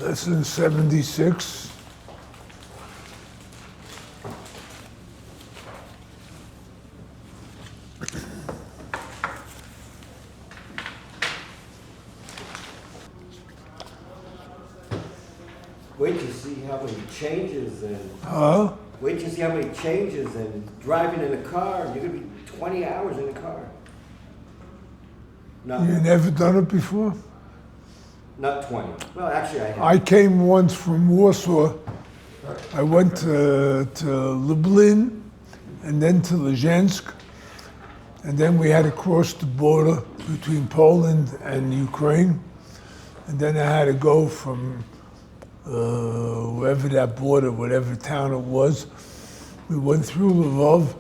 Lesson 76. Wait to see how many changes and wait to see how many changes and driving in a car. You're gonna be 20 hours in a car. No, You never done it before? not 20. Well, actually, I have. I came once from Warsaw. I went to Lublin and then to Lezhensk. And then we had to cross the border between Poland and Ukraine. And then I had to go from wherever that border, whatever town it was. We went through Lvov,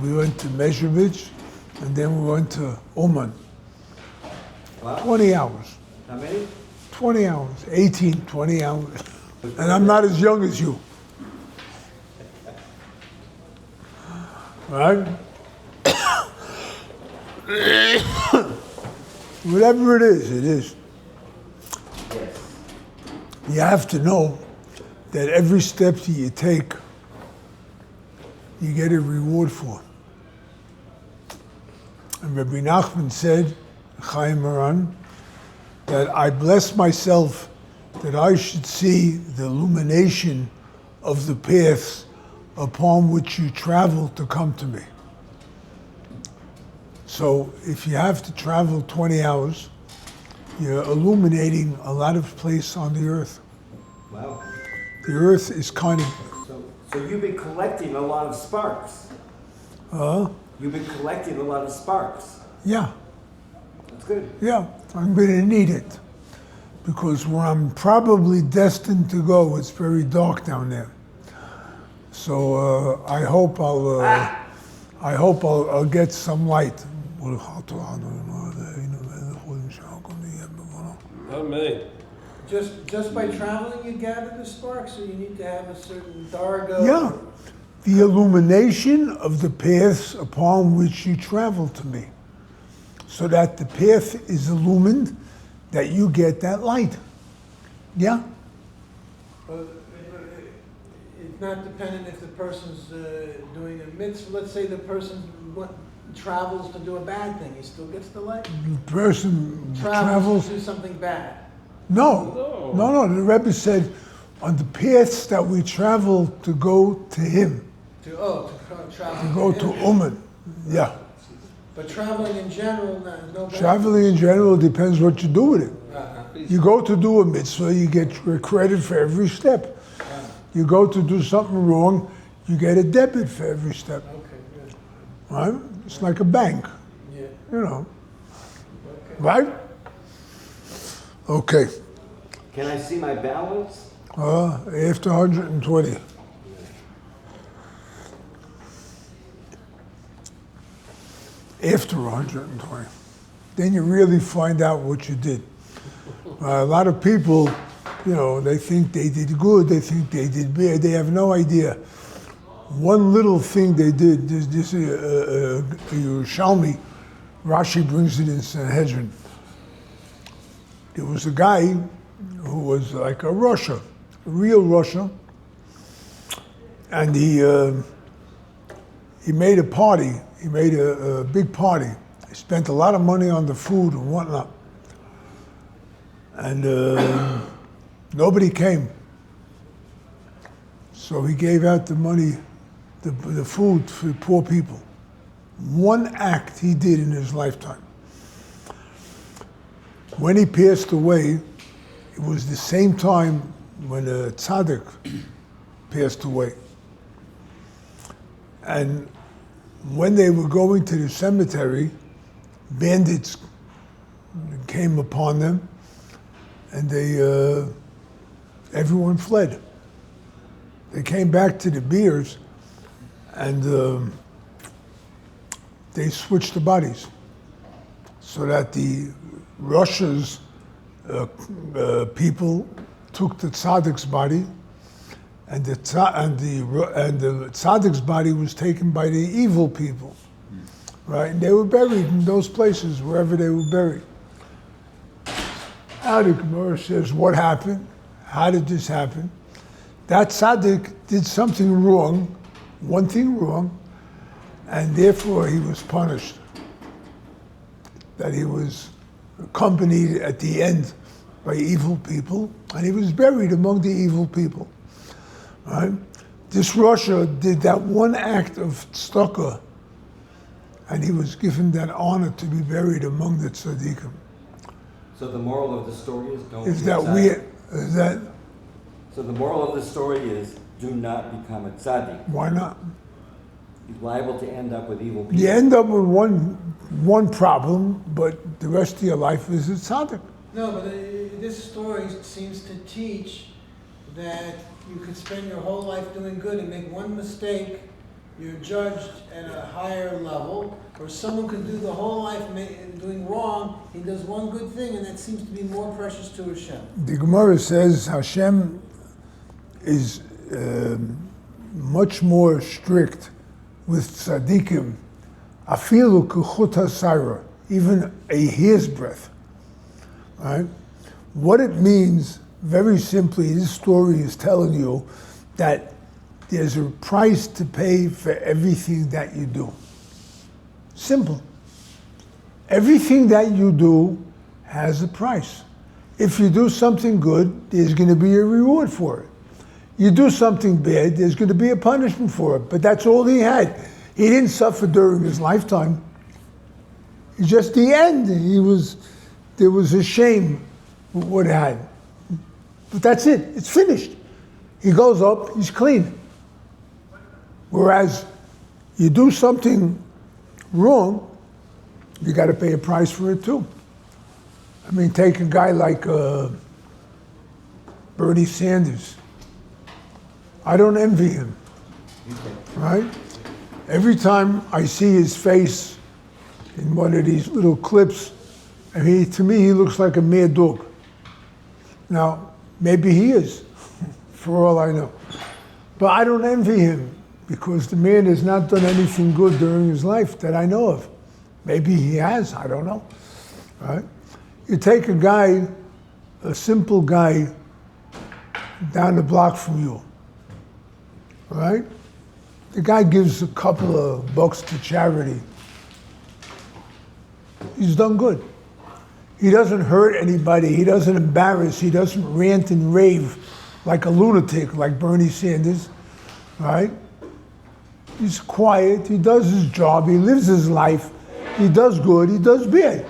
we went to Mezhevich, and then we went to Uman. Wow. 20 hours. How many? 20 hours, 18, 20 hours. And I'm not as young as you. Right? Whatever it is, it is. Yes. You have to know that every step that you take, you get a reward for. And Rabbi Nachman said, Chaim Aaron, that I bless myself that I should see the illumination of the paths upon which you travel to come to me. So if you have to travel 20 hours, you're illuminating a lot of place on the earth. Wow. The earth is kind of... So you've been collecting a lot of sparks. You've been collecting a lot of sparks. Yeah. That's good. Yeah, I'm going to need it because where I'm probably destined to go, it's very dark down there. So I hope I'll get some light. Amen. Just by traveling, you gather the sparks, or you need to have a certain darga? Yeah, the illumination of the paths upon which you travel to me, so that the path is illumined, that you get that light. Yeah. It's not dependent if the person's doing a mitzvah. Let's say the person travels to do a bad thing, he still gets the light? The person Travels to do something bad. No. The Rebbe said, on the paths that we travel to go to him, Travel. to go to Uman. Yeah. But traveling in general, no bad. Traveling in general depends what you do with it. You go to do a mitzvah, you get credit for every step. You go to do something wrong, you get a debit for every step. Okay, good. Right? It's like a bank. Yeah. You know. Okay. Right? Okay. Can I see my balance? After 120. After 120. Then you really find out what you did. A lot of people, they think they did good, they think they did bad, they have no idea. One little thing they did, this Yerushalmi, Rashi brings it in Sanhedrin. There was a guy who was like a Russia, a real Russia, and he made a party. He made a big party. He spent a lot of money on the food and whatnot, and nobody came. So he gave out the money, the food for poor people. One act he did in his lifetime. When he passed away, it was the same time when a tzaddik passed away. And when they were going to the cemetery, bandits came upon them, and everyone fled. They came back to the biers, and they switched the bodies, so that the Russia's people took the tzaddik's body, and the tzaddik's body was taken by the evil people, right? And they were buried in those places, wherever they were buried. Now the Gemara says, what happened? How did this happen? That tzaddik did something wrong, one thing wrong, and therefore he was punished. That he was accompanied at the end by evil people, and he was buried among the evil people. Right? This Russia did that one act of tzedakah, and he was given that honor to be buried among the tzaddikim. So the moral of the story is don't Is be a that tzaddik. So the moral of the story is do not become a tzaddik. Why not? You're liable to end up with evil people. You end up with one problem, but the rest of your life is a tzaddik. No, but this story seems to teach that you could spend your whole life doing good and make one mistake, you're judged at a higher level, or someone can do the whole life doing wrong, he does one good thing, and that seems to be more precious to Hashem. The Gemara says Hashem is much more strict with tzaddikim, afilu kuchut hasayra, even a hair's breadth. Right? What it means, very simply, this story is telling you that there's a price to pay for everything that you do. Simple. Everything that you do has a price. If you do something good, there's going to be a reward for it. You do something bad, there's going to be a punishment for it. But that's all he had. He didn't suffer during his lifetime. It's just the end. There was a shame with what he had. But that's it. It's finished. He goes up, he's clean. Whereas you do something wrong, you got to pay a price for it too. I mean, take a guy like Bernie Sanders. I don't envy him, right? Every time I see his face in one of these little clips, I mean, to me, he looks like a mad dog. Now, maybe he is, for all I know. But I don't envy him, because the man has not done anything good during his life that I know of. Maybe he has, I don't know, right? You take a guy, a simple guy, down the block from you, right? The guy gives a couple of bucks to charity. He's done good. He doesn't hurt anybody, he doesn't embarrass, he doesn't rant and rave like a lunatic, like Bernie Sanders, right? He's quiet, he does his job, he lives his life, he does good, he does bad.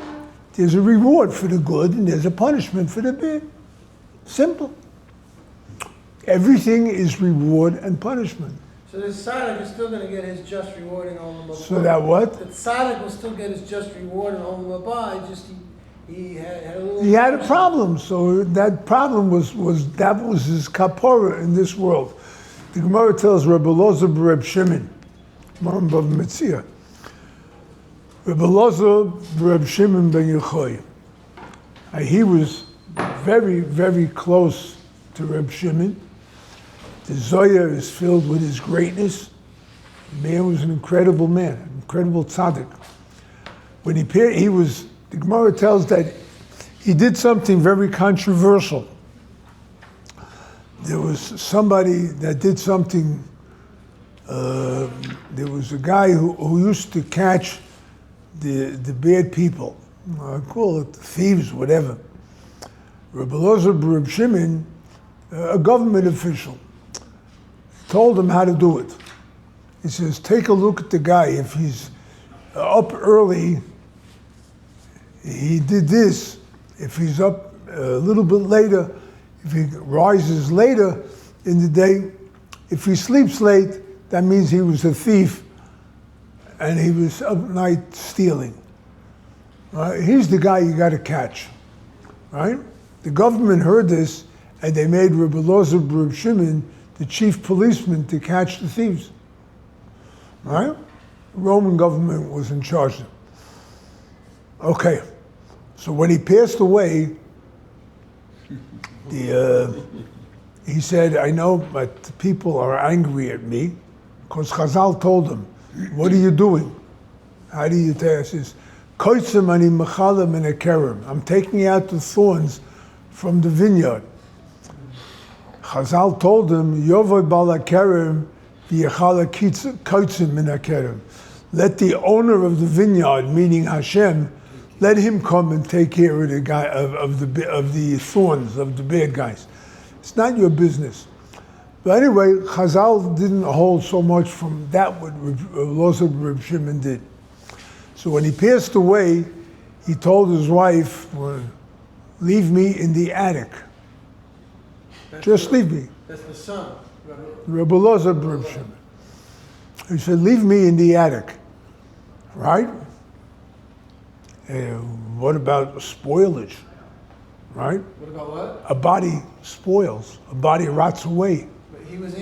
There's a reward for the good and there's a punishment for the bad. Simple. Everything is reward and punishment. So the tzaddik is still going to get his just reward in Olam Haba. So that what? The tzaddik will still get his just reward in Olam Haba, just he had a little... He had a problem, so that problem was his kapora in this world. The Gemara tells Reb Elazar Reb Shimon, Moharan Bav Metzia. Reb Elazar Reb Shimon ben Yochai. He was very, very close to Reb Shimon. The Zohar is filled with his greatness. The man was an incredible man, an incredible tzaddik. When he was, the Gemara tells that he did something very controversial. There was somebody that did something, there was a guy who used to catch the bad people. I call it thieves, whatever. Reb Elazar Reb Shimon, a government official, told him how to do it. He says, take a look at the guy. If he's up early, he did this. If he's up a little bit later, if he rises later in the day, if he sleeps late, that means he was a thief and he was up night stealing. Right? He's the guy you got to catch. Right? The government heard this and they made Reb Elazar Reb Shimon the chief policeman to catch the thieves. Right? The Roman government was in charge of them. Okay, so when he passed away, he said, I know, but the people are angry at me, because Chazal told him, what are you doing? How do you tell? He says, Koitzim ani mechalim and a kerem. I'm taking out the thorns from the vineyard. Chazal told him, Yovoi bala kerem v'yechala kotzim min hakerem. Let the owner of the vineyard, meaning Hashem, let him come and take care of the guy of the thorns, of the bad guys. It's not your business. But anyway, Chazal didn't hold so much from that what Reb Shimon did. So when he passed away, he told his wife, leave me in the attic. Just leave me. That's the son. Reb Shimon. He said, leave me in the attic. Right? What about spoilage? Right? What about what? A body spoils. A body rots away. But he was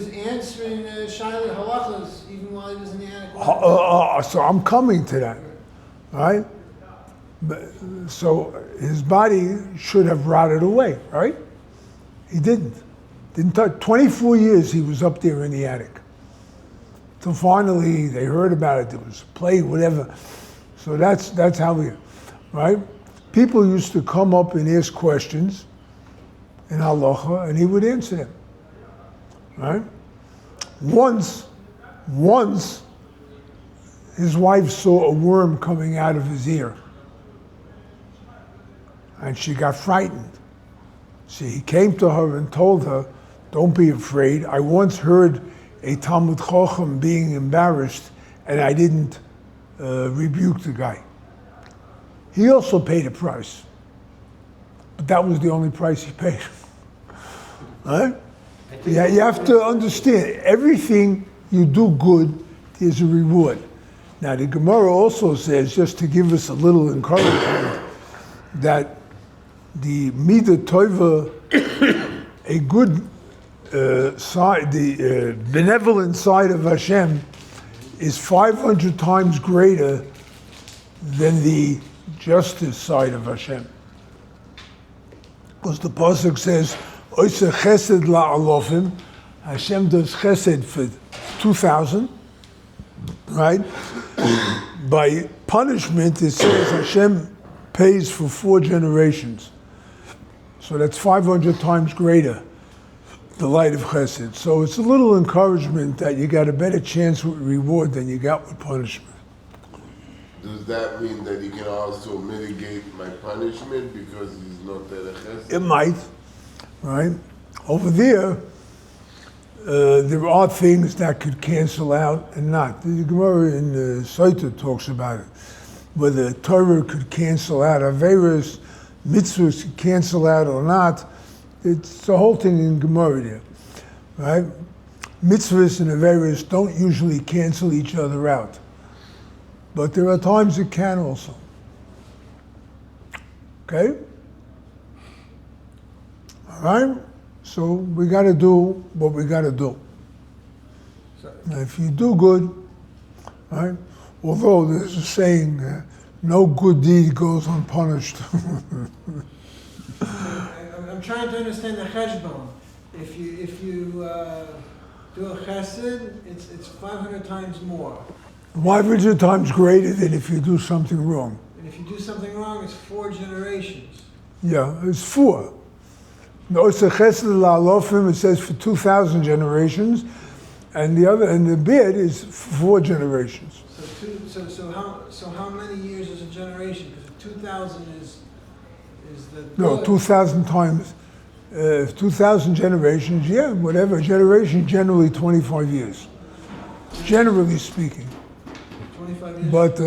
answering Shaila halachas even while he was in the attic. So I'm coming to that. Right? So his body should have rotted away, right? He didn't. Didn't touch. 24 years he was up there in the attic. Till finally they heard about it. There was a plague, whatever. So that's how we, right? People used to come up and ask questions in halacha, and he would answer them, right? Once, his wife saw a worm coming out of his ear, and she got frightened. See, he came to her and told her, don't be afraid. I once heard a Talmud Chacham being embarrassed, and I didn't rebuke the guy. He also paid a price, but that was the only price he paid. Right? Yeah, you have to understand, everything you do good, there's a reward. Now the Gemara also says, just to give us a little encouragement, that the Midah Tova, a good side, the benevolent side of Hashem, is 500 times greater than the justice side of Hashem. Because the pasuk says, Oise chesed la'alofim, Hashem does chesed for 2,000, right? By punishment, it says Hashem pays for 4 generations. So that's 500 times greater, the light of chesed. So it's a little encouragement that you got a better chance with reward than you got with punishment. Does that mean that he can also mitigate my punishment because he's not there chesed? It might, right? Over there, there are things that could cancel out and not. The Gemara in Sotah talks about it, whether Torah could cancel out Averos, mitzvahs could cancel out or not. It's the whole thing in Gemara there, right? Mitzvahs and Averos don't usually cancel each other out, but there are times it can also. Okay? All right? So we got to do what we got to do. Now, if you do good, right? Although there's a saying, no good deed goes unpunished. I'm trying to understand the cheshbon. If you do a chesed, it's 500 times more. 500 times greater than if you do something wrong. And if you do something wrong, it's 4 generations. Yeah, it's 4. No, it's a chesed la'alofim. It says for 2,000 generations, and the bid is 4 generations. So how many years is a generation? Because 2,000 is the No, good. 2,000 times, 2,000 generations. Yeah, whatever. Generation generally 25 years, generally speaking. 25 years. But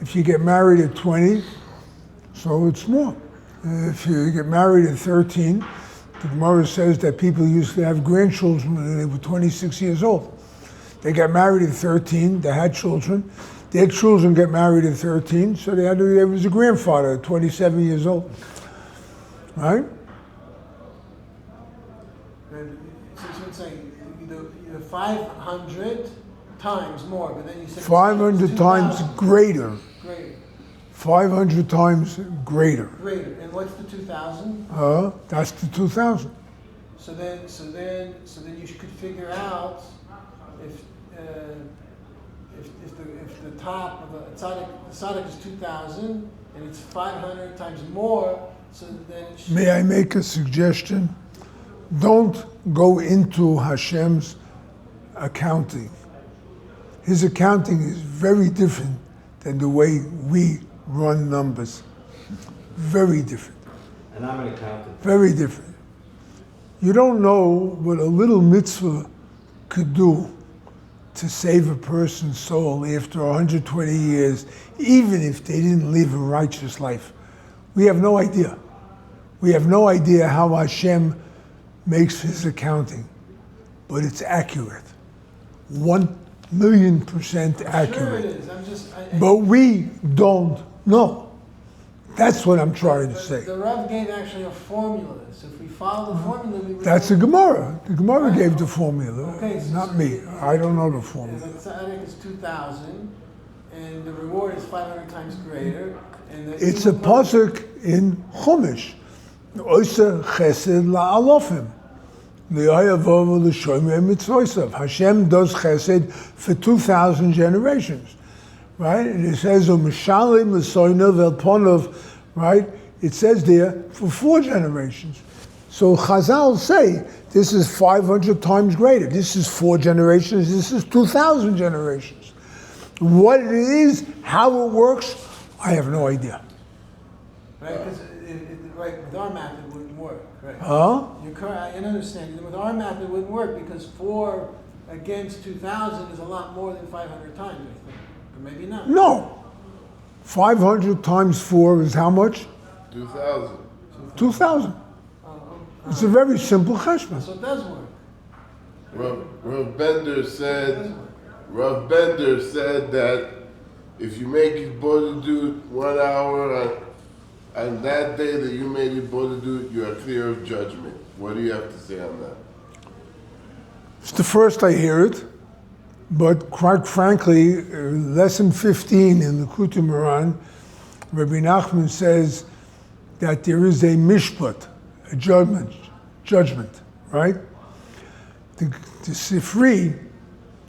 if you get married at 20, so it's more. If you get married at 13, the Gemara says that people used to have grandchildren when they were 26 years old. They got married at 13, they had children. Their children get married at 13, so there was a grandfather at 27 years old. Right? So it's saying either 500 times more, but then you said 500 times greater. Greater. 500 times greater. Greater. And what's the 2,000? That's the 2,000. So then you could figure out if the top of the tzaddik is 2,000 and it's 500 times more, so then it should... May I make a suggestion? don't go into Hashem's accounting. His accounting is very different than the way we run numbers. Very different. And I'm an accountant. Very different. You don't know what a little mitzvah could do to save a person's soul after 120 years, even if they didn't live a righteous life. We have no idea. We have no idea how Hashem makes his accounting, but it's accurate. 1,000,000% accurate. Sure it is. But we don't know. That's what I'm trying to say. The Rav gave actually a formula. So if we follow the formula, we would. That's the Gemara. The Gemara gave the formula, Okay, so- not me. I don't know the formula. The tzaddik is 2,000, and the reward is 500 times greater. And the It's a evil person- pasuk in Chumash. Oisa chesed la'alofim. Hashem does chesed for 2,000 generations. Right? And it says, right? It says there for 4 generations. So Chazal say this is 500 times greater. This is 4 generations. This is 2,000 generations. What it is, how it works, I have no idea. Right, because right, with our math it wouldn't work. Right. Huh? You're correct. I understand. With our math it wouldn't work because 4 against 2,000 is a lot more than 500 times. I think, or maybe not. No. 500 times 4 is how much? 2,000. 2,000. It's a very simple cheshbon. So it does work. Rav Bender said that if you make it do 1 hour on that day that you made it do, you are clear of judgment. What do you have to say on that? It's the first I hear it, but quite frankly, lesson 15 in the Likutey Moharan, Rabbi Nachman says that there is a mishpat, a judgment, right? The Sifri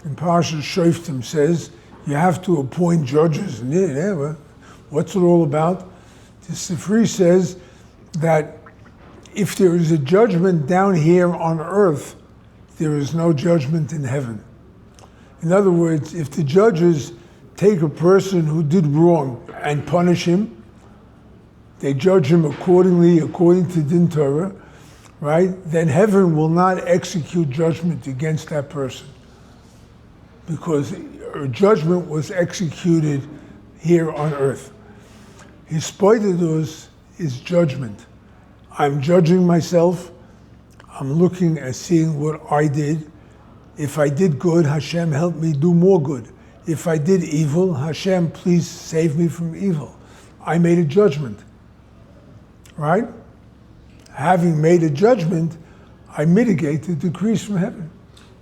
in Parashat Shoftim says you have to appoint judges. And what's it all about? The Sifri says that if there is a judgment down here on earth, there is no judgment in heaven. In other words, if the judges take a person who did wrong and punish him, they judge him accordingly, according to Din Torah, right? Then heaven will not execute judgment against that person because a judgment was executed here on earth. Hispoidedus is judgment. I'm judging myself. I'm looking and seeing what I did. If I did good, Hashem help me do more good. If I did evil, Hashem please save me from evil. I made a judgment. Right? Having made a judgment, I mitigate the decrees from heaven.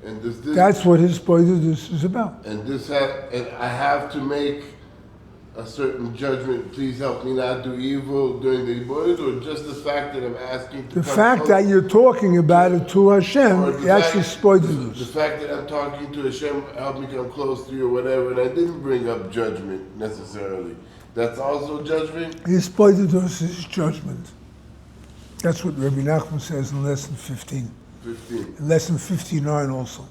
And that's what hispoidedus is about. And and I have to make a certain judgment. Please help me not do evil during the Iboded, or just the fact that I'm asking to the fact that you're talking about it to Hashem, that's hispoidedus. The fact that I'm talking to Hashem, help me come close to you, or whatever, and I didn't bring up judgment necessarily. That's also judgment? Hispoidedus is judgment. That's what Rabbi Nachman says in lesson 15. 15. In lesson 59 also.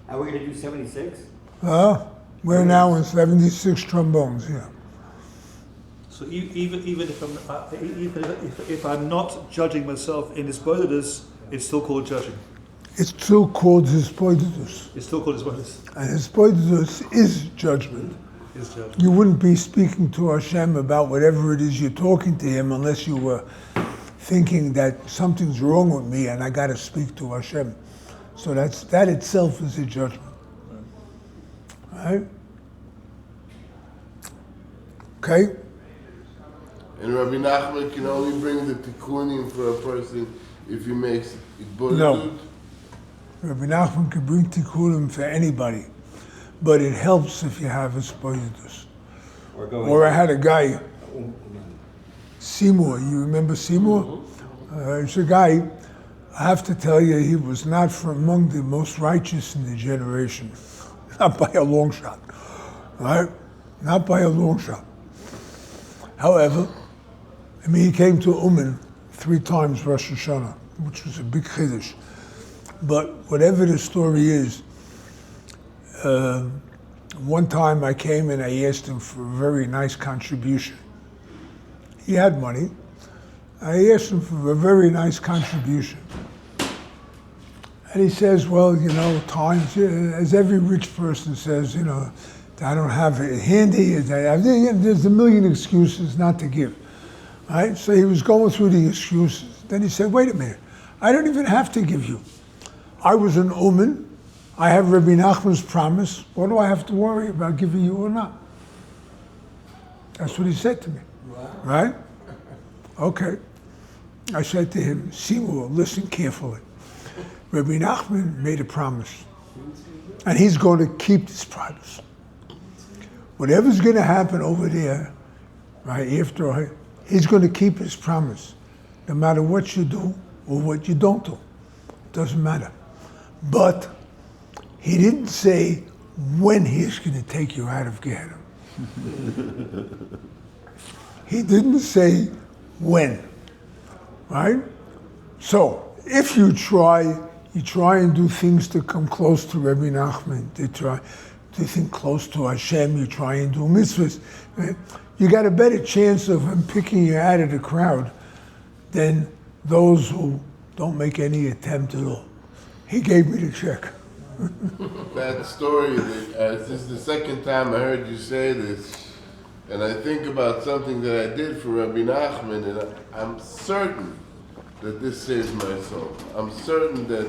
Are we going to do 76? We're now in 76 trombones, yeah. So even if I'm not judging myself in hispoidedus, it's still called judging. It's still called hispoidedus. It's still called hispoidedus. And hispoidedus is judgment. Is judgment. You wouldn't be speaking to Hashem about whatever it is you're talking to him unless you were thinking that something's wrong with me and I got to speak to Hashem. So that itself is a judgment. Right? Okay? And Rabbi Nachman can only bring the tikkunim for a person if he makes it bodedut? No. Rabbi Nachman can bring tikkunim for anybody, but it helps if you have hispoidedus. Or I had a guy, Seymour, you remember Seymour? Mm-hmm. It's a guy, I have to tell you, he was not from among the most righteous in the generation. Not by a long shot, right? Not by a long shot. However, he came to Uman 3 times Rosh Hashanah, which was a big chiddush. But whatever the story is, one time I came and I asked him for a very nice contribution. He had money. I asked him for a very nice contribution. And he says, well, times, as every rich person says, I don't have it handy. There's a million excuses not to give. Right? So he was going through the excuses. Then he said, wait a minute, I don't even have to give you. I was an uman. I have Rabbi Nachman's promise. What do I have to worry about giving you or not? That's what he said to me. Wow. Right? Okay. I said to him, Seymour, listen carefully. Rabbi Nachman made a promise. And he's going to keep this promise. Whatever's going to happen over there, right, after he's going to keep his promise. No matter what you do or what you don't do. Doesn't matter. But he didn't say when he's going to take you out of Gehenna. He didn't say when, right? So if you try and do things to come close to Rabbi Nachman, you try to think close to Hashem, you try and do mitzvahs, right? You got a better chance of him picking you out of the crowd than those who don't make any attempt at all. He gave me the check. That story, this is the second time I heard you say this, and I think about something that I did for Rabbi Nachman, and I'm certain that this saves my soul. I'm certain that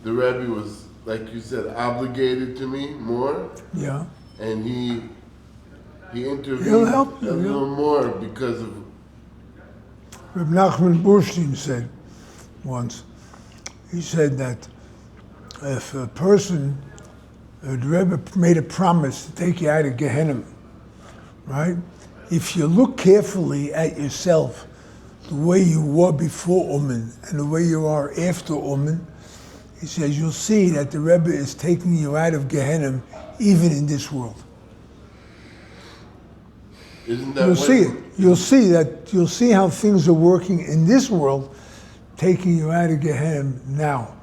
the Rebbe was, like you said, obligated to me more. Yeah. And he intervened He'll help you, a little more because of... Reb Nachman Burstein said once, he said that if a person, the Rebbe made a promise to take you out of Gehenna, right? If you look carefully at yourself, the way you were before Uman and the way you are after Uman, he says you'll see that the Rebbe is taking you out of Gehenna even in this world. Isn't that You'll see it. You'll see how things are working in this world, taking you out of Gehenna now,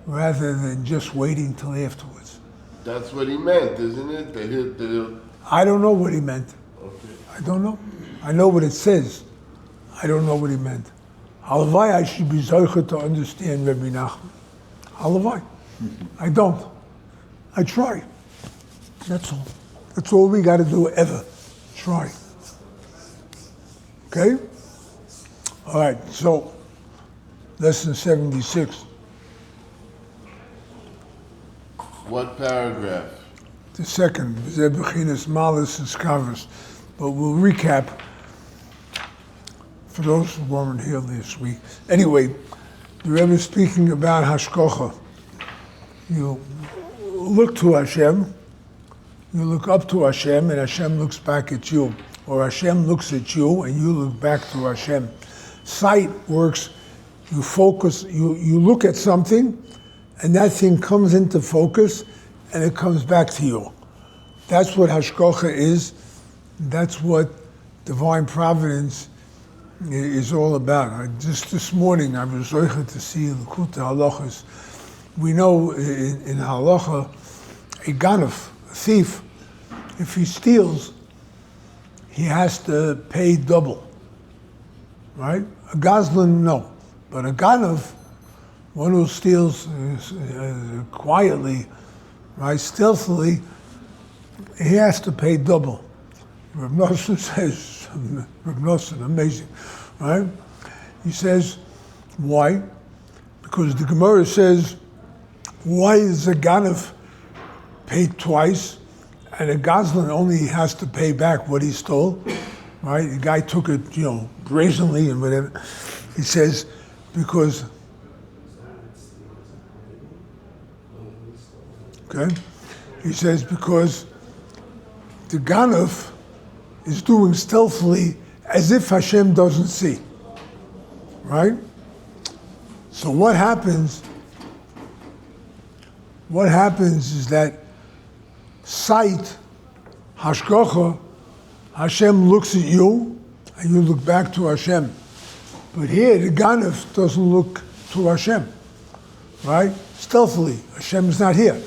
rather than just waiting till afterwards. That's what he meant, isn't it? I don't know what he meant. Okay. I don't know. I know what it says. I don't know what he meant. Halavai, I should be zocher to understand Rabbi Nachman. Halavai. I don't. I try. That's all. That's all we got to do ever. Try. Okay? All right, so lesson 76. What paragraph? The second, Zebechinas Malas and Skavas. But we'll recap for those who weren't here this week. Anyway, the Rebbe is speaking about Hashkocha. You look to Hashem, you look up to Hashem, and Hashem looks back at you. Or Hashem looks at you, and you look back to Hashem. Sight works, you focus, you look at something, and that thing comes into focus, and it comes back to you. That's what Hashkocha is. That's what divine providence is all about. Just this morning, I was zocher to see Likutey halachas. We know in halacha, a ganav, a thief, if he steals, he has to pay double, right? A gazlan, no. But a ganav, one who steals quietly, right, stealthily, he has to pay double. Reb Nosson says, Reb Nosson, amazing, right? He says, why? Because the Gemara says, why is a ganav paid twice, and a gazlan only has to pay back what he stole, right? The guy took it, brazenly and whatever. He says, because, okay? He says, because the ganav is doing stealthily as if Hashem doesn't see, right? So what happens is that sight, hashkocha, Hashem looks at you and you look back to Hashem. But here the ganav doesn't look to Hashem, right? Stealthily. Hashem is not here.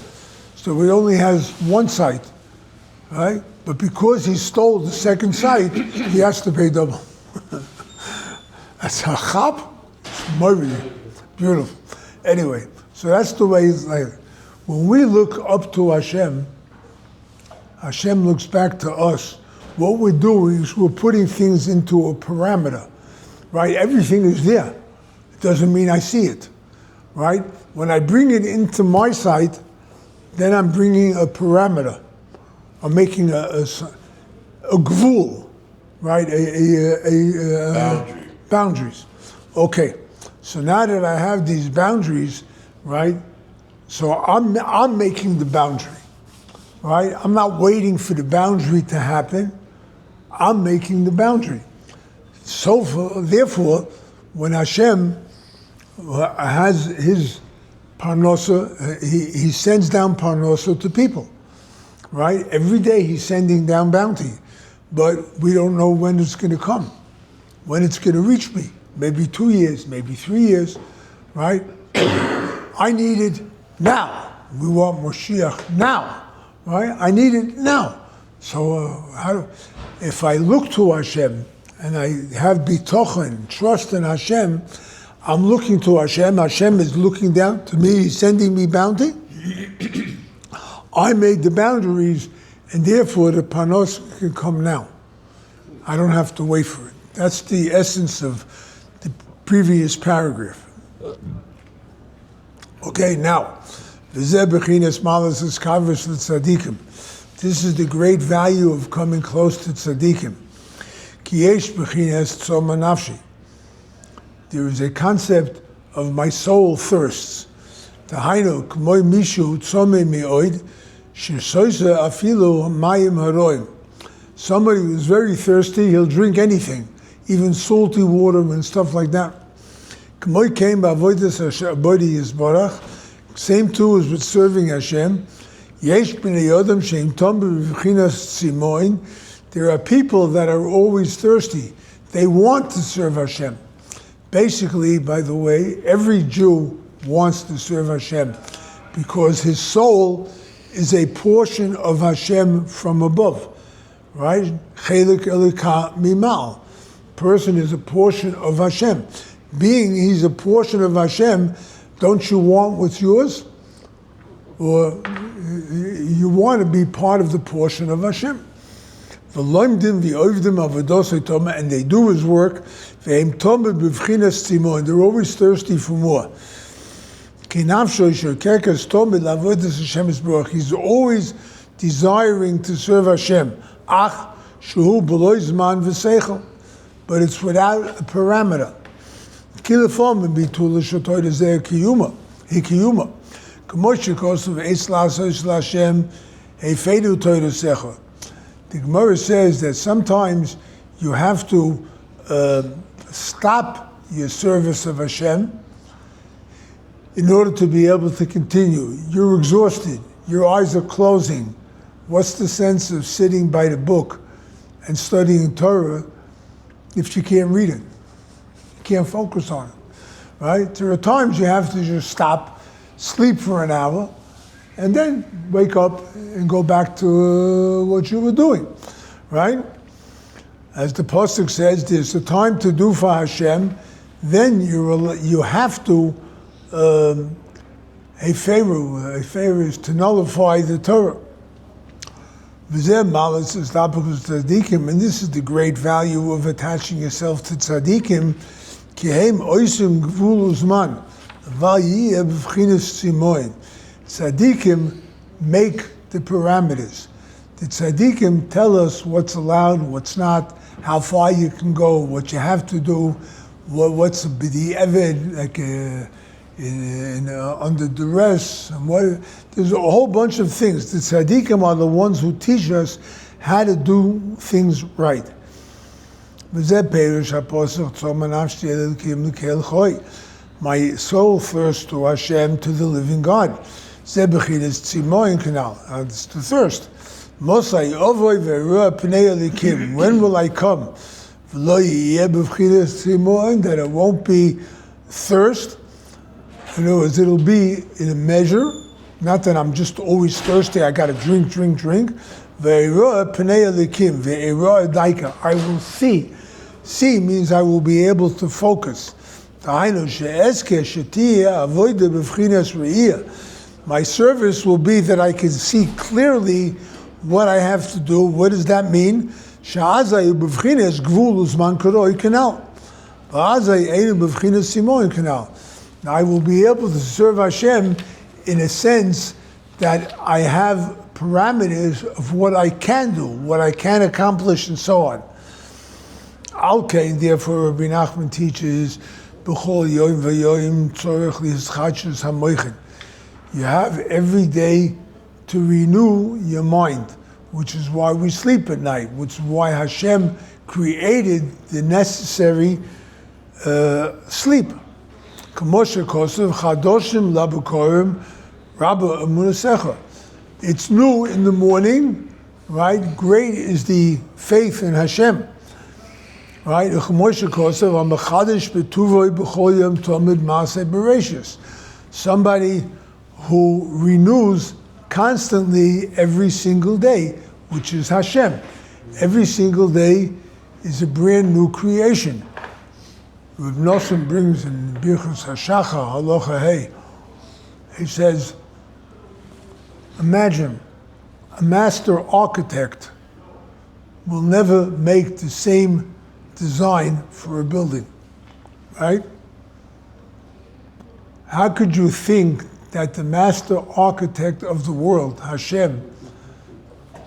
So he only has one sight, right? But because he stole the second sight, he has to pay double. That's a chap. Beautiful. Anyway, so that's the way it's like. When we look up to Hashem, Hashem looks back to us. What we're doing is we're putting things into a parameter, right? Everything is there. It doesn't mean I see it, right? When I bring it into my sight, then I'm bringing a parameter. I'm making a gvul, right? Boundary. Boundaries. Okay. So now that I have these boundaries, right? So I'm making the boundary, right? I'm not waiting for the boundary to happen. I'm making the boundary. So therefore, when Hashem has his parnosa, he sends down parnosa to people, right? Every day he's sending down bounty, but we don't know when it's going to come, when it's going to reach me. Maybe 2 years, maybe 3 years, right? I need it now. We want Moshiach now, right? I need it now. So if I look to Hashem and I have bitochen, trust in Hashem, I'm looking to Hashem. Hashem is looking down to me. He's sending me bounty. I made the boundaries, and therefore the panos can come now. I don't have to wait for it. That's the essence of the previous paragraph. Okay, now, this is the great value of coming close to tzaddikim. There is a concept of my soul thirsts. Somebody who's very thirsty, he'll drink anything, even salty water and stuff like that. Same too as with serving Hashem. There are people that are always thirsty. They want to serve Hashem. Basically, by the way, every Jew wants to serve Hashem because his soul is a portion of Hashem from above, right? Chelik elika mimal. Person is a portion of Hashem. Being he's a portion of Hashem, don't you want what's yours? Or you want to be part of the portion of Hashem. And they do his work, and they're always thirsty for more. He's always desiring to serve Hashem. But it's without a parameter. The Gemara says that sometimes you have to stop your service of Hashem in order to be able to continue. You're exhausted. Your eyes are closing. What's the sense of sitting by the book and studying Torah if you can't read it? You can't focus on it, right? There are times you have to just stop, sleep for an hour, and then wake up and go back to what you were doing, right? As the pasuk says, there's a time to do for Hashem. Then you have to a favor is to nullify the Torah. And this is the great value of attaching yourself to tzaddikim. Tzaddikim make the parameters. The tzaddikim tell us what's allowed, what's not, how far you can go, what you have to do, what's the eved, like under duress, and what. There's a whole bunch of things. The tzaddikim are the ones who teach us how to do things right. My soul thirsts to Hashem, to the living God. It's the thirst. When will I come? That it won't be thirst, In other words, it'll be in a measure, not that I'm just always thirsty, I gotta drink. Ve'eroa pnei elikim, ve'eroa daika. I will see. See means I will be able to focus. My service will be that I can see clearly what I have to do. What does that mean? I will be able to serve Hashem in a sense that I have parameters of what I can do, what I can accomplish, and so on. Al-Kain, therefore, Rabbi Nachman teaches, you have every day to renew your mind, which is why we sleep at night, which is why Hashem created the necessary sleep. It's new in the morning, right? Great is the faith in Hashem. Right? Somebody who renews constantly every single day, which is Hashem. Every single day is a brand new creation. Reb Nosson brings in Birchus HaShachar, Halacha Hey, he says, imagine a master architect will never make the same design for a building, right? How could you think that the master architect of the world, Hashem,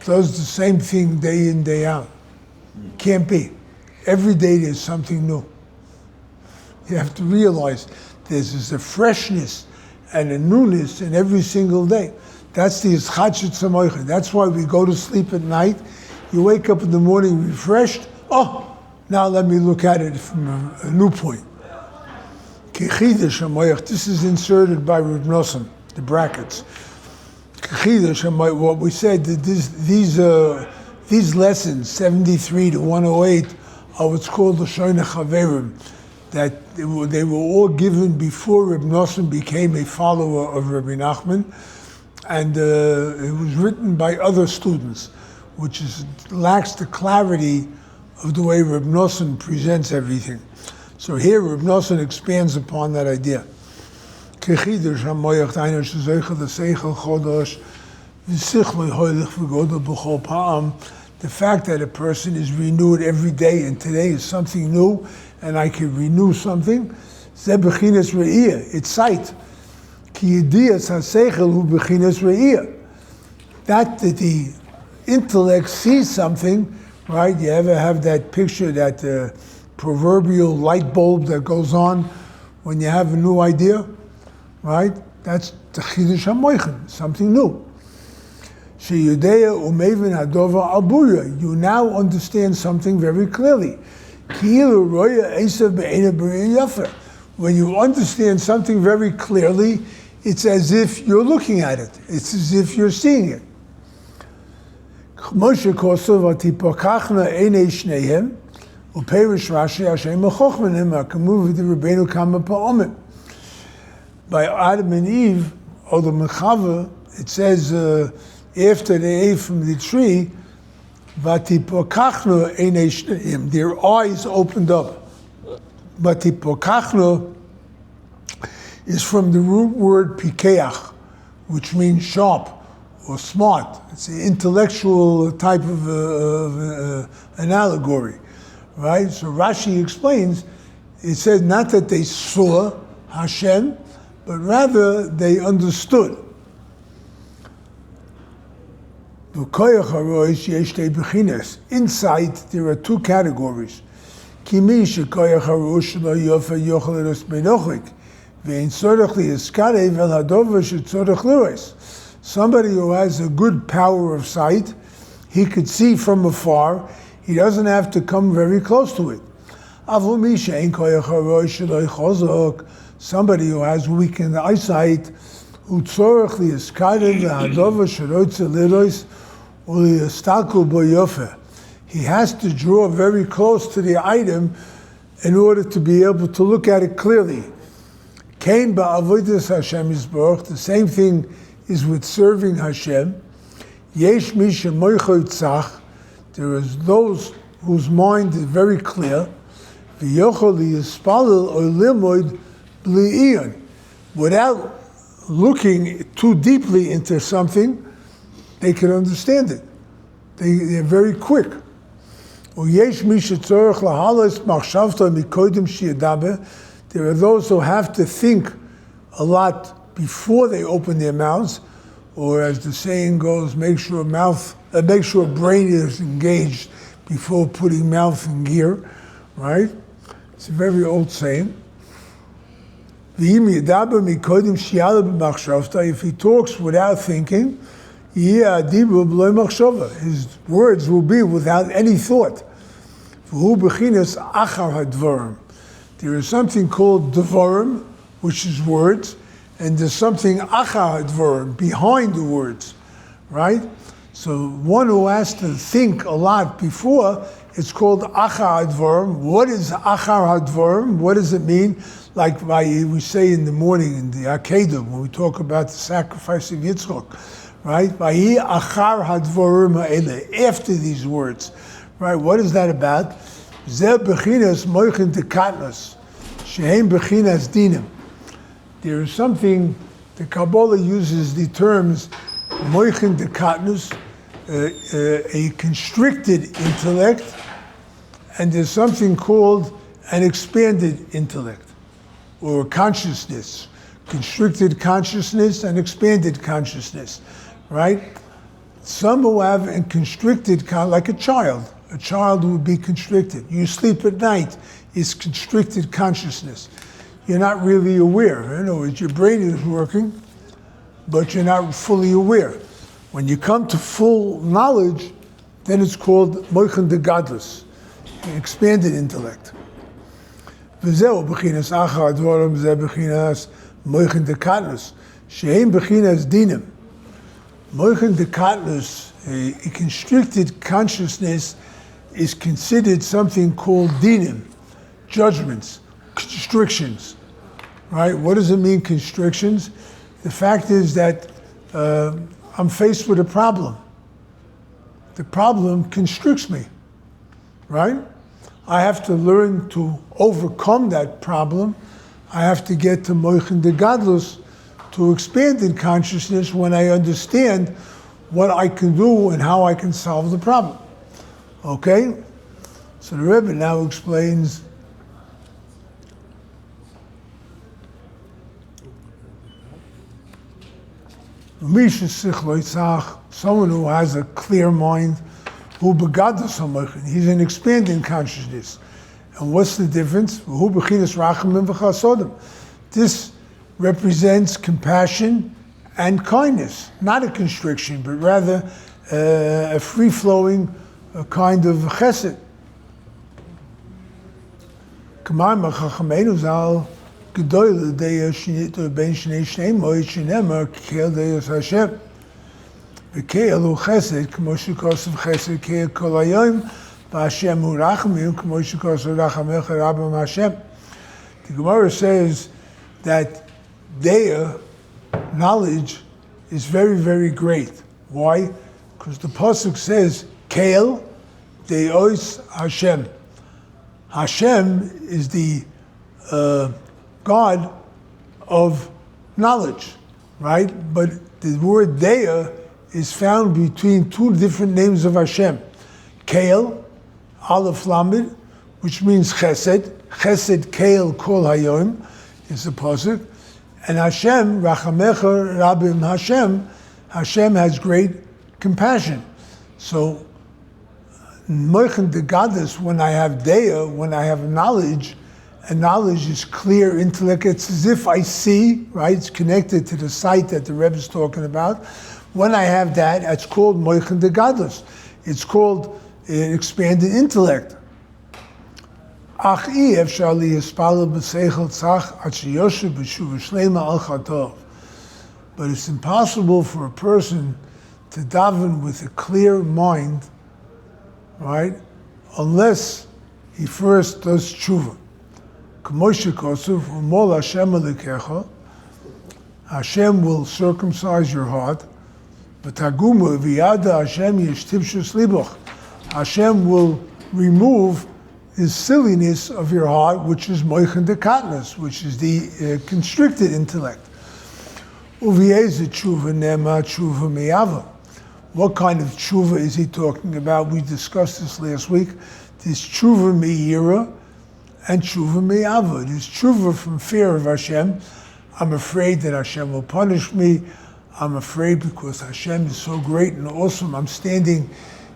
does the same thing day in, day out? Can't be. Every day there's something new. You have to realize there's a freshness and a newness in every single day. That's the Ischatshut Samoicha. That's why we go to sleep at night. You wake up in the morning refreshed. Oh, now let me look at it from a new point. This is inserted by Reb Nosson, the brackets. What we said, that these lessons, 73 to 108, are what's called the Shoyneh Chaverim, that they were all given before Reb Nosson became a follower of Rabbi Nachman, and it was written by other students, which lacks the clarity of the way Reb Nosson presents everything. So here Reb Nosson expands upon that idea. The fact that a person is renewed every day, and today is something new, and I can renew something, it's sight. That the intellect sees something, right? You ever have that picture, that proverbial light bulb that goes on when you have a new idea, right? That's the Chidush HaMoichin, something new. You now understand something very clearly. When you understand something very clearly, it's as if you're looking at it. It's as if you're seeing it. By Adam and Eve, or the Mechava, it says after they ate from the tree, their eyes opened up. Vatipokachno is from the root word pikeach, which means sharp or smart. It's an intellectual type of an allegory, right? So Rashi explains, it says not that they saw Hashem, but rather they understood. Inside, there are two categories. Somebody who has a good power of sight, he could see from afar, he doesn't have to come very close to it. Somebody who has weakened eyesight, he has to draw very close to the item in order to be able to look at it clearly. Kain ba'avodas Hashem Yisborach, the same thing is with serving Hashem. Yesh mi shemoicho tzach, there is those whose mind is very clear. V'yochol yispalel or limoid bli'iyon, without looking too deeply into something, they can understand it. They're very quick. There are those who have to think a lot before they open their mouths, or as the saying goes, make sure brain is engaged before putting mouth in gear, right? It's a very old saying. If he talks without thinking, his words will be without any thought. There is something called devarim, which is words, and there's something achar hadvarim, behind the words, right? So one who has to think a lot before, it's called achar hadvarim. What is achar hadvarim? What does it mean? Like we say in the morning in the Akedah, when we talk about the sacrifice of Yitzchak, right? Vayi achar hadvarim ha'ele, after these words, right? What is that about? Zeh bechinas moichin dekatnos, shehem bechinas dinim. There is something, the Kabbalah uses the terms moichin dekatnos, a constricted intellect, and there's something called an expanded intellect, or consciousness, constricted consciousness and expanded consciousness, right? Some who have a constricted, like a child would be constricted. You sleep at night, it's constricted consciousness. You're not really aware. In other words, your brain is working, but you're not fully aware. When you come to full knowledge, then it's called moichin de gadlus, expanded intellect. V'zeu b'chinas achar dvorim, zeh b'chinas moichin de kadlus, shehem b'chinas dinim. Moichin de kadlus, a constricted consciousness, is considered something called dinim, judgments, constrictions, right? What does it mean, constrictions? The fact is that I'm faced with a problem. The problem constricts me, right? I have to learn to overcome that problem. I have to get to moichin de gadlus, to expanded consciousness, when I understand what I can do and how I can solve the problem. Okay? So the Rebbe now explains someone who has a clear mind, he's an expanding consciousness. And what's the difference? This represents compassion and kindness, not a constriction, but rather a free-flowing kind of chesed. Gedoyle deya shnit ben shnei shnei moed shneimar kel deyos Hashem. V'kel hu chesed k'mo shekosav chesed kel kol hayom v'Hashem hu rachamim k'mo shekosav rachamecha rabam Hashem. The Gemara says that deya, knowledge, is very, very great. Why? Because the pasuk says kel deyos Hashem. Hashem is the God of knowledge, right? But the word deya is found between two different names of Hashem. Kael, Aleph Lamed, which means chesed. Chesed Kael Kol Hayom is the pasuk. And Hashem, Rachamecha Rabim Hashem, Hashem has great compassion. So, moichin de gadlus, when I have deya, when I have knowledge, and knowledge is clear intellect, it's as if I see, right? It's connected to the sight that the Rebbe is talking about. When I have that, it's called moichin de gadlus. It's called an expanded intellect. But it's impossible for a person to daven with a clear mind, right? Unless he first does chuva. K'moshe Kosov, Umol Hashem Alikecha, Hashem will circumcise your heart. V'tagumu v'yada Hashem yishtibshus liboch. Hashem will remove this silliness of your heart, which is moichin dekatnus, which is the constricted intellect. Uvieze chuva nema chuva meyava. What kind of chuva is he talking about? We discussed this last week. This chuva meira and chuva meyava. This chuva from fear of Hashem. I'm afraid that Hashem will punish me. I'm afraid because Hashem is so great and awesome. I'm standing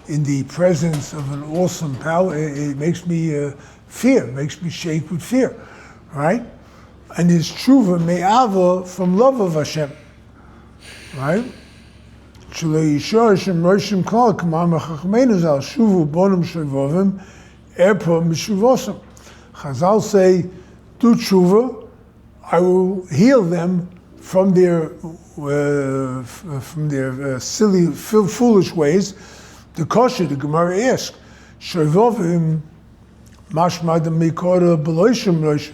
in the presence of an awesome power. It makes me fear, makes me shake with fear, right? And his tshuva me'ava from love of Hashem, right? Chazal say, do tshuva, I will heal them from their silly, foolish ways. The kosher, the Gemara asks, Shovavim mashmad mikora beloishim loishim.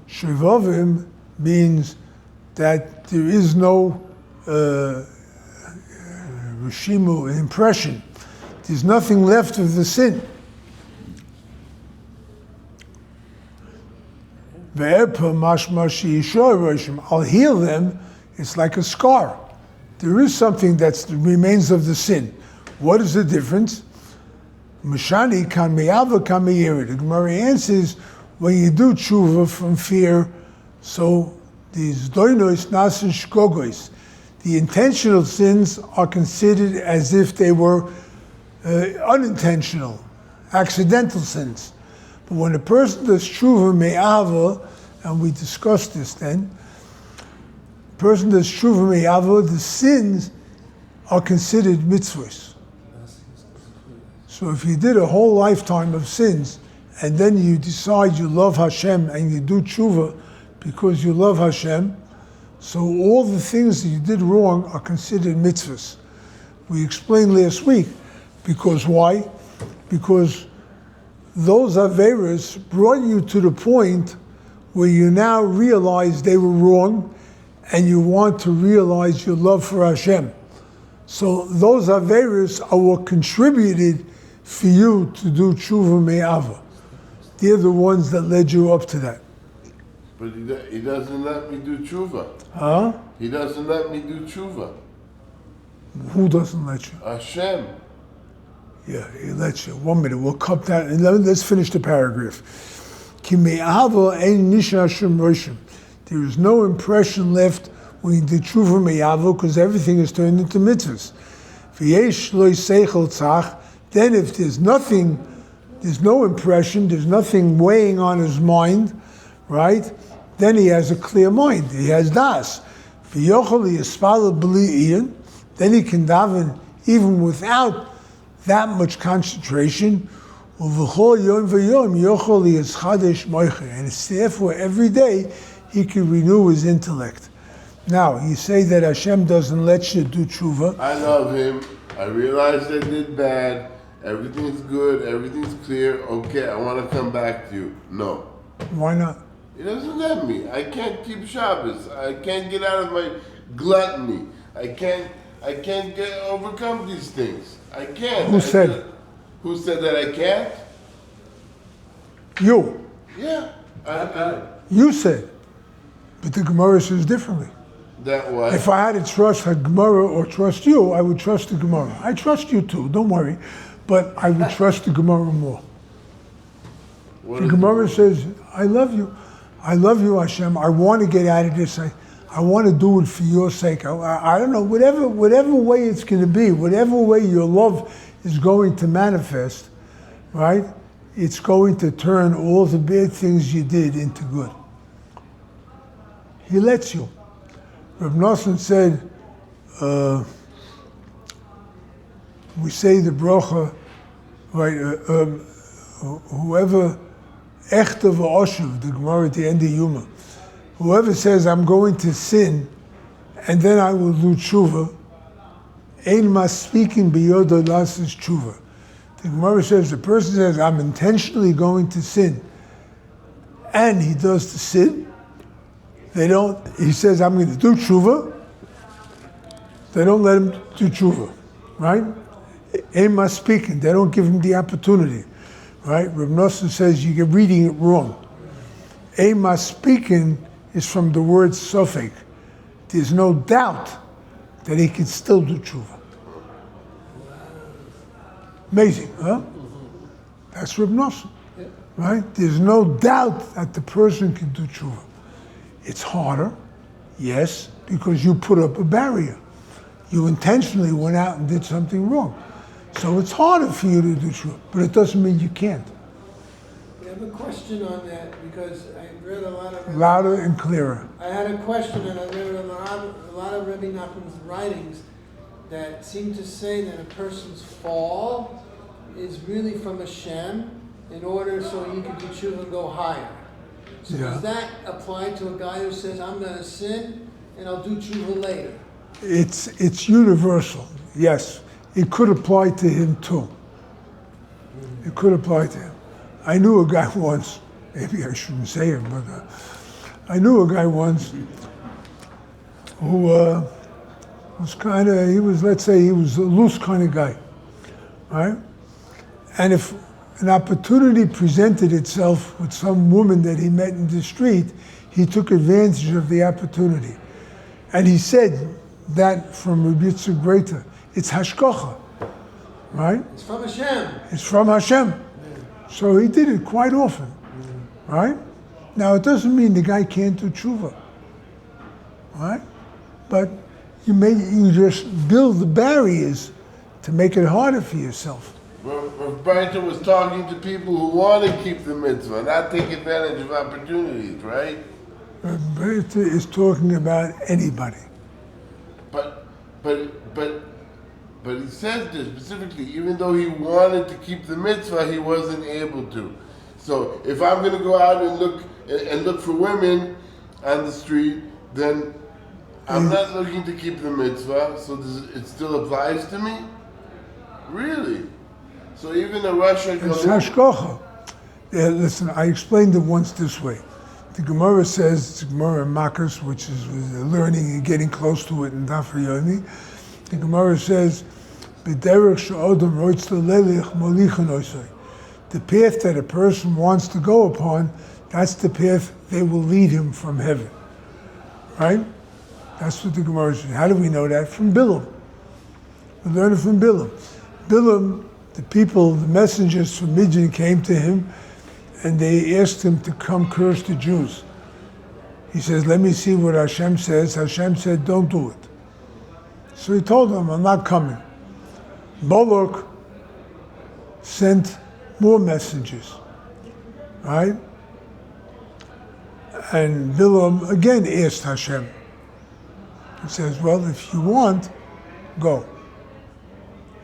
Shovavim means that there is no rishimu, impression. There's nothing left of the sin. Ve'erpa mashma she'ishor roishim. I'll heal them. It's like a scar. There is something that remains of the sin. What is the difference? Mashani kan meyava kan meyira. The Gemara answers, when you do tshuva from fear, so these doinos nasin shkogois, the intentional sins are considered as if they were unintentional, accidental sins. But when a person does tshuva me'ava, and we discussed this then, person does tshuva me'ava, the sins are considered mitzvahs. So if you did a whole lifetime of sins, and then you decide you love Hashem and you do tshuva because you love Hashem, so all the things that you did wrong are considered mitzvahs. We explained last week, because why? Because those averas brought you to the point where you now realize they were wrong and you want to realize your love for Hashem. So those averas are what contributed for you to do tshuva me'ava. They're the ones that led you up to that. But he doesn't let me do tshuva. Huh? He doesn't let me do tshuva. Who doesn't let you? Hashem. Yeah, he lets you. 1 minute, we'll cut that, and let's finish the paragraph. Ki me'ava ein nisha Hashem roshim. There is no impression left when you do tshuva me'ava, because everything is turned into mitzvahs. V'yesh lo seichel tzach. Then if there's nothing, there's no impression, there's nothing weighing on his mind, right? Then he has a clear mind. He has das. V'yochel yispal b'li iyan. Then he can daven even without that much concentration. Uv'chol yom v'yom yochel yischadesh moiche. And it's therefore every day he can renew his intellect. Now, you say that Hashem doesn't let you do tshuva. I love him. I realized I did bad. Everything's good. Everything's clear. Okay, I want to come back to you. No. Why not? He doesn't let me. I can't keep Shabbos. I can't get out of my gluttony. I can't overcome these things. I can't. Who said? Who said that I can't? You. Yeah. You said. But the Gemara says differently. That was. If I had to trust a Gemara or trust you, I would trust the Gemara. I trust you too, don't worry. But I would trust the Gemara more. The Gemara says, I love you. I love you, Hashem. I want to get out of this. I want to do it for your sake. I don't know, whatever way it's going to be, whatever way your love is going to manifest, right? It's going to turn all the bad things you did into good. He lets you. Reb Nosson said, we say the bracha, right? Whoever echte v'oshuv, the Gemara at the end of Yuma, whoever says I'm going to sin and then I will do tshuva, ein maspikin biyodo lasis tshuva. The Gemara says the person says I'm intentionally going to sin and he does the sin, he says, I'm going to do chuva. They don't let him do chuva, right? Ema speaking, they don't give him the opportunity, right? Reb Nosson says you're reading it wrong. Ema speaking is from the word sofek. There's no doubt that he can still do tshuva. Amazing, huh? That's Reb Nosson, right? There's no doubt that the person can do tshuva. It's harder, yes, because you put up a barrier. You intentionally went out and did something wrong. So it's harder for you to do tshuva, but it doesn't mean you can't. I have a question on that because I read a lot of... Louder and clearer. I had a question and I read a lot of Rebbe Nachman's writings that seem to say that a person's fall is really from Hashem in order so he can do tshuva and go higher. So does that apply to a guy who says, I'm going to sin and I'll do tshuva later? It's universal, yes. It could apply to him too. It could apply to him. I knew a guy once, maybe I shouldn't say it, but I knew a guy once who was let's say he was a loose kind of guy, right? And if an opportunity presented itself with some woman that he met in the street, he took advantage of the opportunity. And he said that from Rebbe Yitzchak Greater, it's hashkocha, right? It's from Hashem. It's from Hashem. So he did it quite often, right? Now it doesn't mean the guy can't do tshuva, right? But you just build the barriers to make it harder for yourself. Rav Breiter was talking to people who want to keep the mitzvah, not take advantage of opportunities, right? Rav Breiter is talking about anybody. But he says this specifically, even though he wanted to keep the mitzvah, he wasn't able to. So if I'm going to go out and look for women on the street, then I'm not looking to keep the mitzvah, so it still applies to me? Really? So even a Russia... It's hashkocha. Yeah, listen, I explained it once this way. The Gemara says, it's a Gemara in Makos, which is learning and getting close to it in Daf Yomi. The Gemara says, "B'derech she'odam roitz le'lelich molichan osay." The path that a person wants to go upon, that's the path they will lead him from heaven. Right? That's what the Gemara says. How do we know that? From Bilam. We learn it from Bilam. Bilam, the messengers from Midian came to him and they asked him to come curse the Jews. He says, let me see what Hashem says. Hashem said, don't do it. So he told them, I'm not coming. Moloch sent more messengers, right? And Bilam again asked Hashem. He says, well, if you want, go.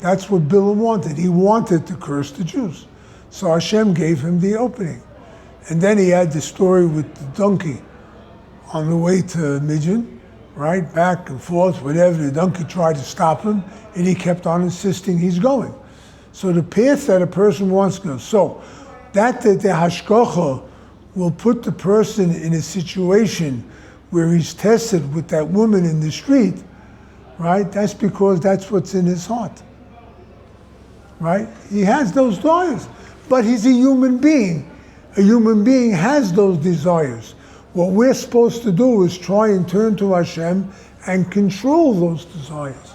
That's what Bilam wanted. He wanted to curse the Jews. So Hashem gave him the opening. And then he had the story with the donkey on the way to Midian, right? Back and forth, whatever. The donkey tried to stop him, and he kept on insisting he's going. So the path that a person wants to go. So that the hashkocha will put the person in a situation where he's tested with that woman in the street, right? That's because that's what's in his heart, right? He has those desires, but he's a human being. A human being has those desires. What we're supposed to do is try and turn to Hashem and control those desires.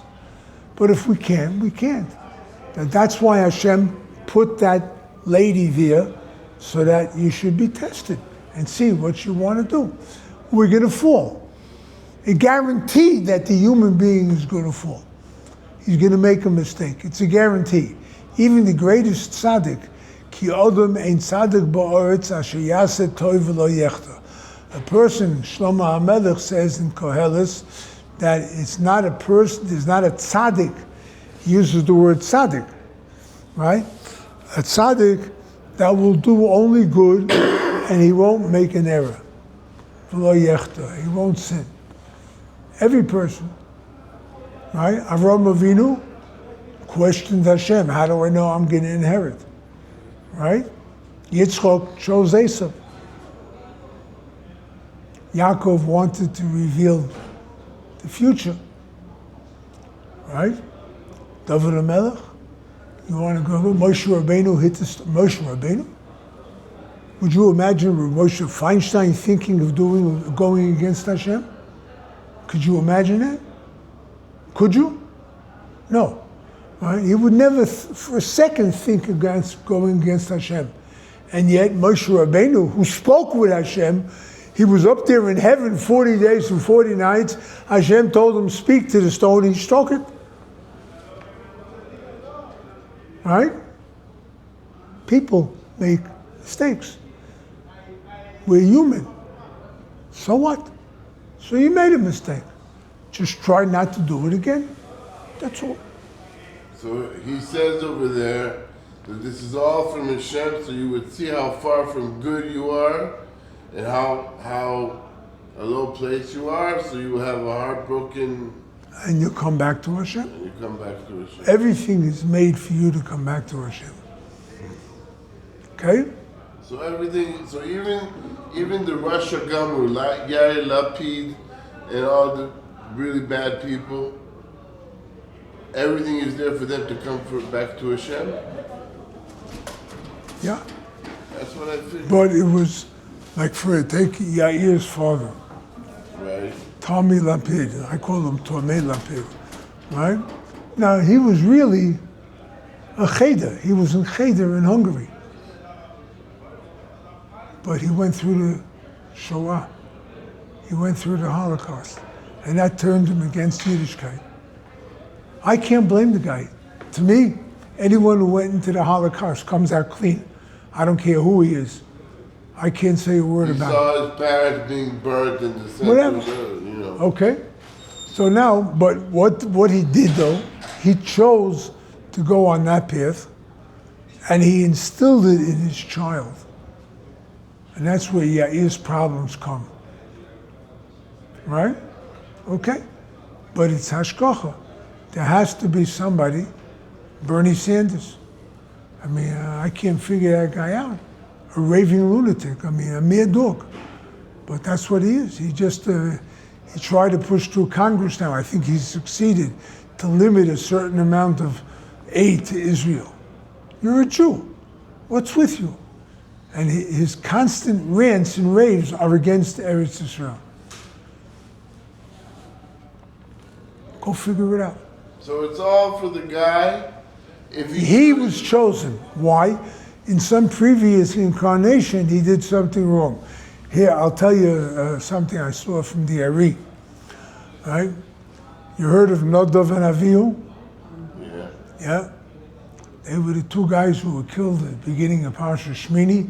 But if we can't, we can't. And that's why Hashem put that lady there, so that you should be tested and see what you want to do. We're going to fall. It's guaranteed that the human being is going to fall. He's going to make a mistake. It's a guarantee. Even the greatest tzaddik, ki odom ein tzaddik ba'oretz asher yaseh tov v'lo yechta. A person, Shlomo HaMelech says in Koheles, that it's not a person, there's not a tzaddik. He uses the word tzaddik, right? A tzaddik that will do only good and he won't make an error. V'lo yechta, he won't sin. Every person, right? Avraham Avinu questioned Hashem, how do I know I'm going to inherit? Right? Yitzchak chose Esav. Yaakov wanted to reveal the future, right? David HaMelech, you want to go, Moshe Rabbeinu hit the Moshe Rabbeinu? Would you imagine Moshe Feinstein thinking of going against Hashem? Could you imagine that? Could you? No. Right? He would never for a second think against going against Hashem. And yet Moshe Rabbeinu, who spoke with Hashem, he was up there in heaven 40 days and 40 nights. Hashem told him, speak to the stone, he struck it. Right? People make mistakes. We're human. So what? So you made a mistake. Just try not to do it again. That's all. So he says over there that this is all from Hashem, so you would see how far from good you are and how a low place you are, so you will have a heartbroken... And you come back to Hashem. And you come back to Hashem. Everything is made for you to come back to Hashem. Okay? So everything, so even the Rosh Hashanah, like Yair Lapid and all the really bad people, everything is there for them to come back to Hashem? Yeah. That's what I think. But it was like take Yair's father. Right. Tommy Lapid. I call him Tomei Lapid. Right? Now, he was really a cheder. He was in cheder in Hungary. But he went through the Shoah. He went through the Holocaust. And that turned him against Yiddishkeit. I can't blame the guy. To me, anyone who went into the Holocaust comes out clean. I don't care who he is. I can't say a word about it. He saw his parents being burnt in the center Whatever. of the, you know. Okay. So now, but what he did though, he chose to go on that path, and he instilled it in his child. And that's where Yair's problems come. Right? Okay. But it's hashgacha. There has to be somebody, Bernie Sanders. I mean, I can't figure that guy out. A raving lunatic. I mean, a mere dog. But that's what he is. He just, he tried to push through Congress now. I think he's succeeded to limit a certain amount of aid to Israel. You're a Jew. What's with you? And his constant rants and raves are against Eretz Israel. Go figure it out. So it's all for the guy. If He was chosen. Why? In some previous incarnation, he did something wrong. Here, I'll tell you something I saw from the Ari. Right? You heard of Nadav and Avihu? Yeah. Yeah? They were the two guys who were killed at the beginning of Parsha Shmini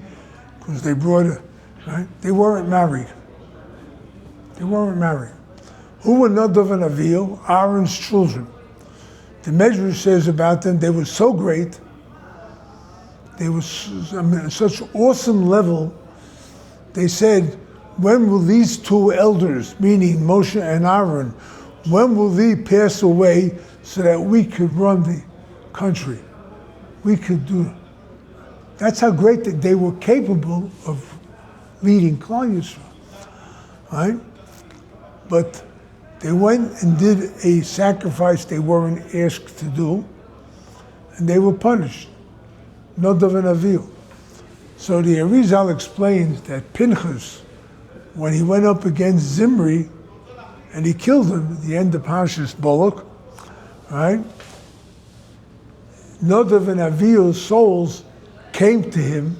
because they brought right? They weren't married. They weren't married. Who were Nadav and Avihu? Aaron's children. The Medrash says about them, they were so great, they were at such awesome level, they said, when will these two elders, meaning Moshe and Aaron, when will they pass away so that we could run the country? We could do it. That's how great that they were capable of leading Klal Yisrael, right? But they went and did a sacrifice they weren't asked to do, and they were punished. Nadav and Avihu. So the Arizal explains that Pinus, when he went up against Zimri, and he killed him at the end of Parshas Balak, right? Nadav and Avihu's souls came to him.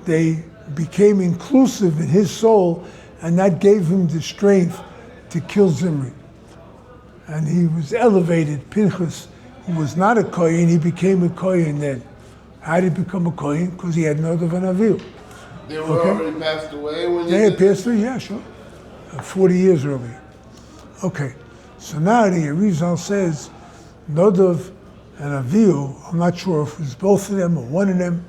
They became inclusive in his soul, and that gave him the strength to kill Zimri. And he was elevated. Pinchas, who was not a Kohen, he became a Kohen then. How did he become a Kohen? Because he had Nadav and Avihu. They were already passed away when they had passed away, yeah, sure. 40 years earlier. Okay, so now the Arizal says Nadav and Avihu, I'm not sure if it was both of them or one of them,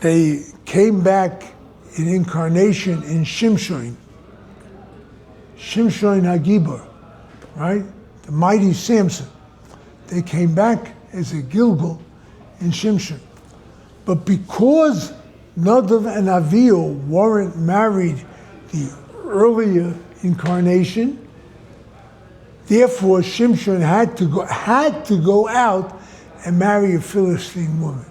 they came back in incarnation in Shimshon. Shimshon HaGibor, right? The mighty Samson. They came back as a Gilgal in Shimshon. But because Nadav and Avihu weren't married the earlier incarnation. Therefore, Shimshon had to go out and marry a Philistine woman.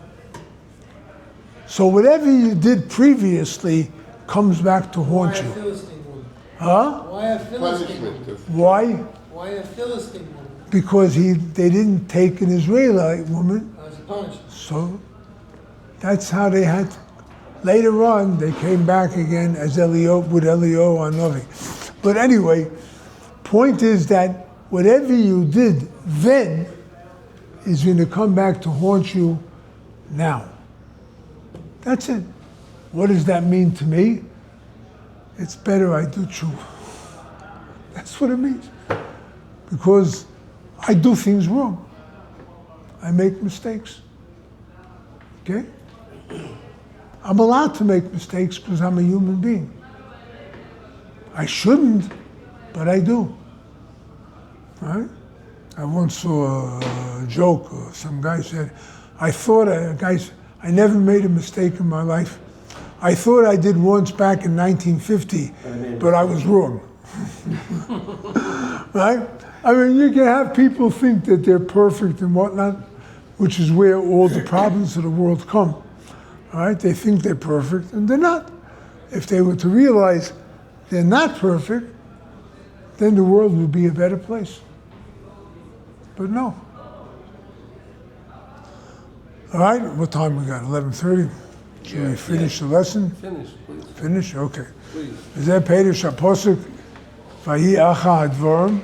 So whatever you did previously comes back to haunt Why a you. Philistine woman? Huh? Why a Philistine woman? Punishment. Why? Why a Philistine woman? Because they didn't take an Israelite woman, As a punishment. so that's how they had. Later on, they came back again as with Eliyahu Hanavi. But anyway, point is that whatever you did then is going to come back to haunt you now. That's it. What does that mean to me? It's better I do chuva. That's what it means. Because I do things wrong. I make mistakes. Okay? I'm allowed to make mistakes because I'm a human being. I shouldn't, but I do. Right? I once saw a joke. Some guy said, I never made a mistake in my life. I thought I did once back in 1950, but I was wrong. Right? I mean, you can have people think that they're perfect and whatnot, which is where all the problems of the world come. All right? They think they're perfect, and they're not. If they were to realize they're not perfect, then the world would be a better place. But no. All right, what time we got? 11:30? Should we finish the lesson? Finish, please. Finish? Okay. Please. וזה פירוש הפסוק, ויהי אחא הדבורים,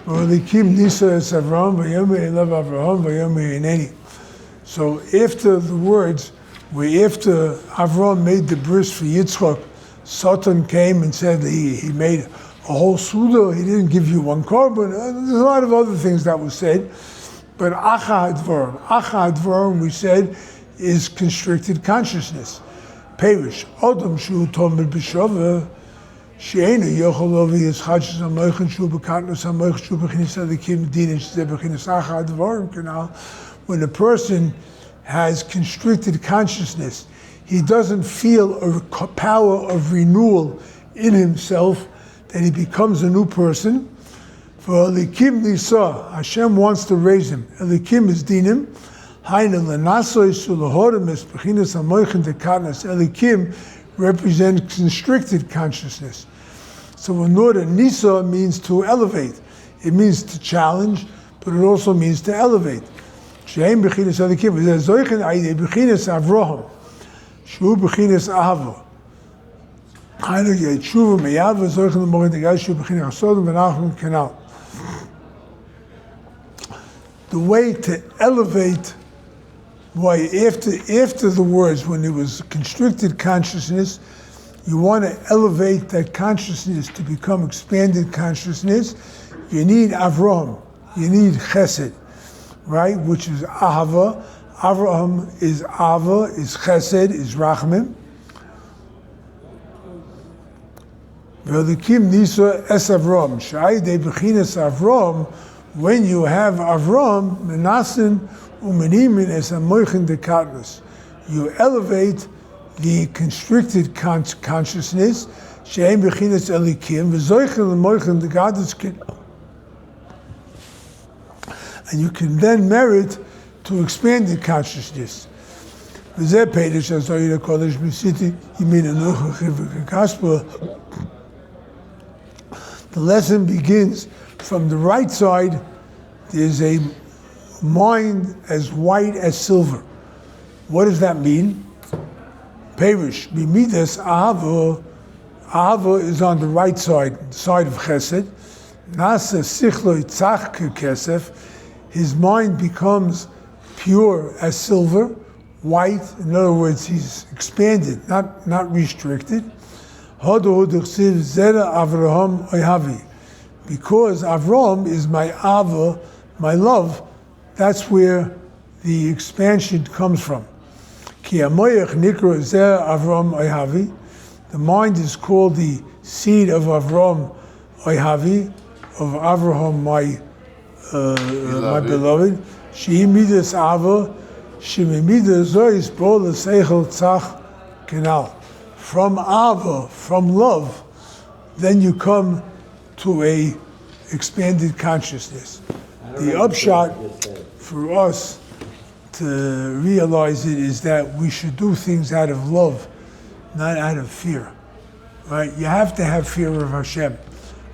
והליקים ניסו את אברהם, ויאמר אליו אברהם, ויאמר הנני. So after the words, after Avraham made the bris for Yitzchak, Satan came and said he made a whole suda, he didn't give you one korban. There's a lot of other things that was said. But Acha Advarim, we said, is constricted consciousness. Perish. Odom shu tomid b'shova, she'enu yochol lovi yischadshus ha-moichen shu b'katnus ha-moichen shu b'chinis alikim dinin shezeh b'chinis Acha Advarim canal. When a person has constricted consciousness, he doesn't feel a power of renewal in himself, that he becomes a new person. For Elikim Nisa, Hashem wants to raise him. Elikim is dinim. Haina lenasoy sulahorim es bechinas hamoichen dekatnas. Elikim represents constricted consciousness. So in order, Nisa means to elevate. It means to challenge, but it also means to elevate. Shehem bechinas Elikim. Zoichen aide bechinas Avraham. Shu bechinas Ahava. Haina yeh chuva meyava zoichen lemochen degai shu bechinas Asodim v'nachum kenal. The way to elevate, why after the words, when it was constricted consciousness, you want to elevate that consciousness to become expanded consciousness, you need Avraham, you need Chesed, right? Which is Ahava. Avraham is Ava, is Chesed, is Rachmim. V'elikim Nisa es Avraham, Sha'ayidei b'chinas Avraham. When you have Avram, Menasin umenimin es hamoichen dekatnus, you elevate the constricted consciousness, she'em bechinas elikim, v'zoichen lemoichen dekatnus, and you can then merit to expanded consciousness. V'zeh peidish azoyir kodesh b'siti yimin anuch v'kaspa. The lesson begins from the right side. There's a mind as white as silver. What does that mean? Perish. Bimidas ahava. Ahava is on the right side, the side of chesed. Nasa sichlo tzach kesef. His mind becomes pure as silver, white. In other words, he's expanded, not restricted. Hodo d'chsiv zera Avraham oyavi. Because Avram is my Ava, my love, that's where the expansion comes from. Ki hamoyach nikra zeh Avram oyavi. The mind is called the seed of Avram oyavi, of Avraham, my beloved. Shehi midas Ava, shemimidas zois bo l'seichel tzach kenal. From Ava, from love, then you come to a expanded consciousness. The upshot for us to realize it is that we should do things out of love, not out of fear. Right? You have to have fear of Hashem.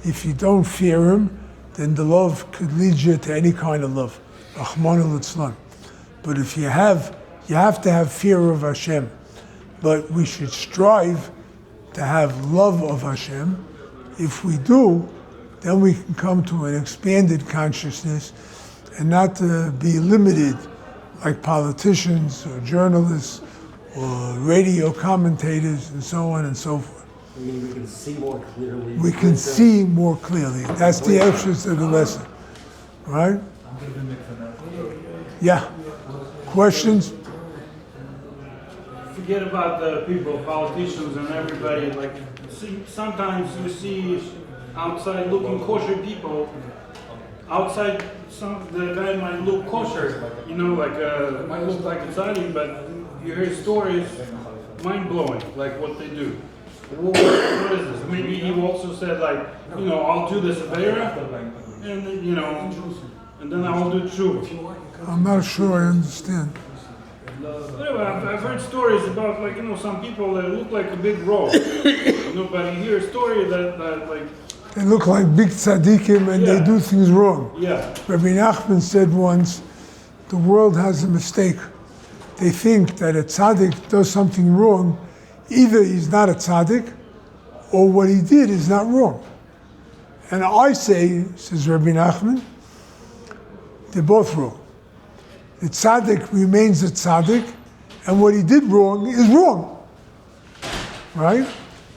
If you don't fear Him, then the love could lead you to any kind of love. Rahman al-Islam. But if you have to have fear of Hashem. But we should strive to have love of Hashem. If we do, then we can come to an expanded consciousness and not to be limited like politicians or journalists or radio commentators and so on and so forth. I mean, we can see more clearly. We can see more clearly. That's the emphasis of the lesson. Right? Yeah. Questions? Forget about the people, politicians and everybody. Like, sometimes you see outside looking kosher people. Outside, the guy might look kosher, might look like a tzaddik, but you hear stories, mind-blowing, like what they do. What is this? Maybe he also said, I'll do this avera, and and then I'll do chuva. I'm not sure I understand. I've heard stories about, some people that look like a big rogue. But you hear a story that they look like big tzaddikim and they do things wrong. Yeah. Rabbi Nachman said once, the world has a mistake. They think that a tzaddik does something wrong, either he's not a tzaddik, or what he did is not wrong. And I say, says Rabbi Nachman, they're both wrong. The tzaddik remains a tzaddik, and what he did wrong is wrong. Right?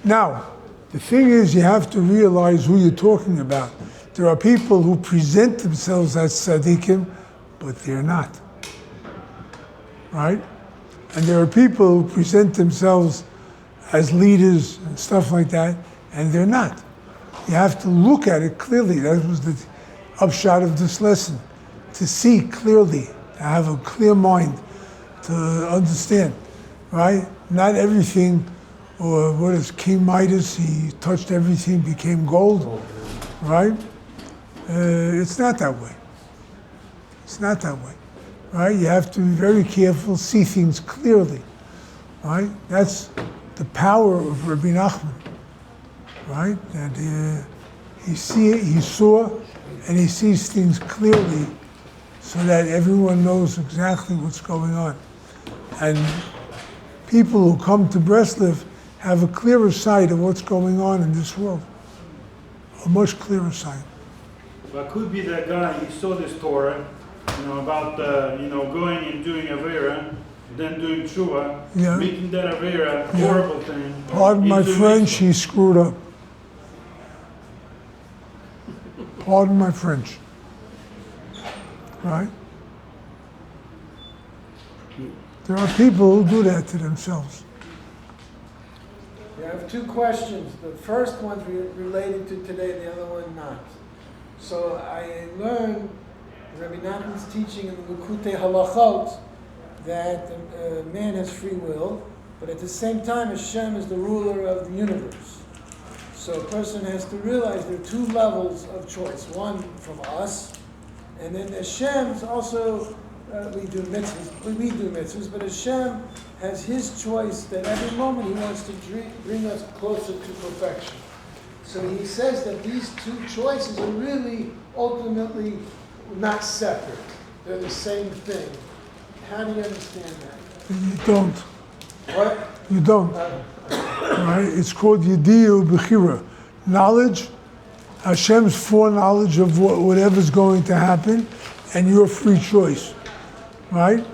Now, the thing is, you have to realize who you're talking about. There are people who present themselves as tzaddikim, but they're not. Right? And there are people who present themselves as leaders and stuff like that, and they're not. You have to look at it clearly. That was the upshot of this lesson. To see clearly, to have a clear mind, to understand, right? Not everything, or what is King Midas, he touched everything, became gold, right? It's not that way. It's not that way, right? You have to be very careful, see things clearly, right? That's the power of Rabbi Nachman, right? That he saw, and he sees things clearly, so that everyone knows exactly what's going on. And people who come to Breslov have a clearer sight of what's going on in this world, a much clearer sight. But could be that guy, he saw this Torah, about going and doing avera, then doing chuva, making that avera horrible thing. Pardon my French, he screwed up. Pardon my French. Right? There are people who do that to themselves. I have two questions. The first one's related to today, the other one not. So I learned Rabbi Nachman's teaching in the Likutey halachot that man has free will, but at the same time Hashem is the ruler of the universe. So a person has to realize there are two levels of choice. One from us, and then Hashem is also, we do mitzvahs, but Hashem has His choice that every moment He wants to bring us closer to perfection. So He says that these two choices are really ultimately not separate. They're the same thing. How do you understand that? You don't. What? You don't. Right? It's called Yediyu Bechira. Knowledge, Hashem's foreknowledge of whatever's going to happen, and your free choice. Right?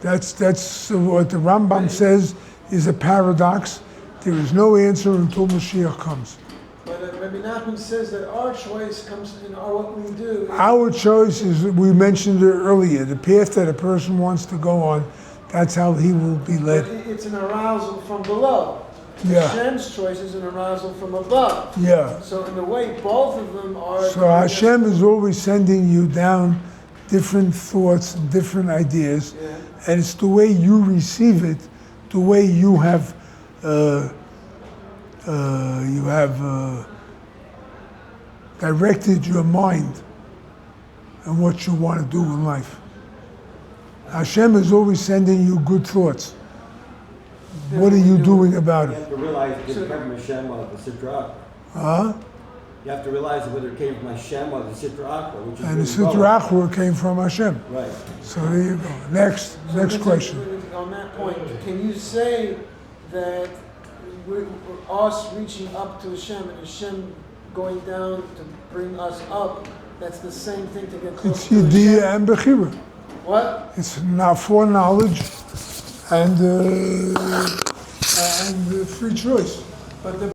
That's what the Rambam says is a paradox. There is no answer until Mashiach comes. But Rabbi Nachman says that our choice comes in what we do. Our choice is, we mentioned it earlier, the path that a person wants to go on, that's how he will be led. But it's an arousal from below. Yeah. Hashem's choice is an arousal from above. Yeah. So in a way, both of them are... So Hashem is always sending you down different thoughts and different ideas, and it's the way you receive it, the way you have you have directed your mind and what you want to do in life. Hashem is always sending you good thoughts. What are you doing about You it? have to realize it didn't come from Hashem or the Sidra. Huh? You have to realize whether it came from Hashem or the Sidra, which is And the really Sidra Achra came from Hashem. Right. So there you go. Next question. On that point, can you say that us reaching up to Hashem and Hashem going down to bring us up, that's the same thing to get close It's to Hashem? Yediyah and Bechira. What? It's now foreknowledge and free choice. But the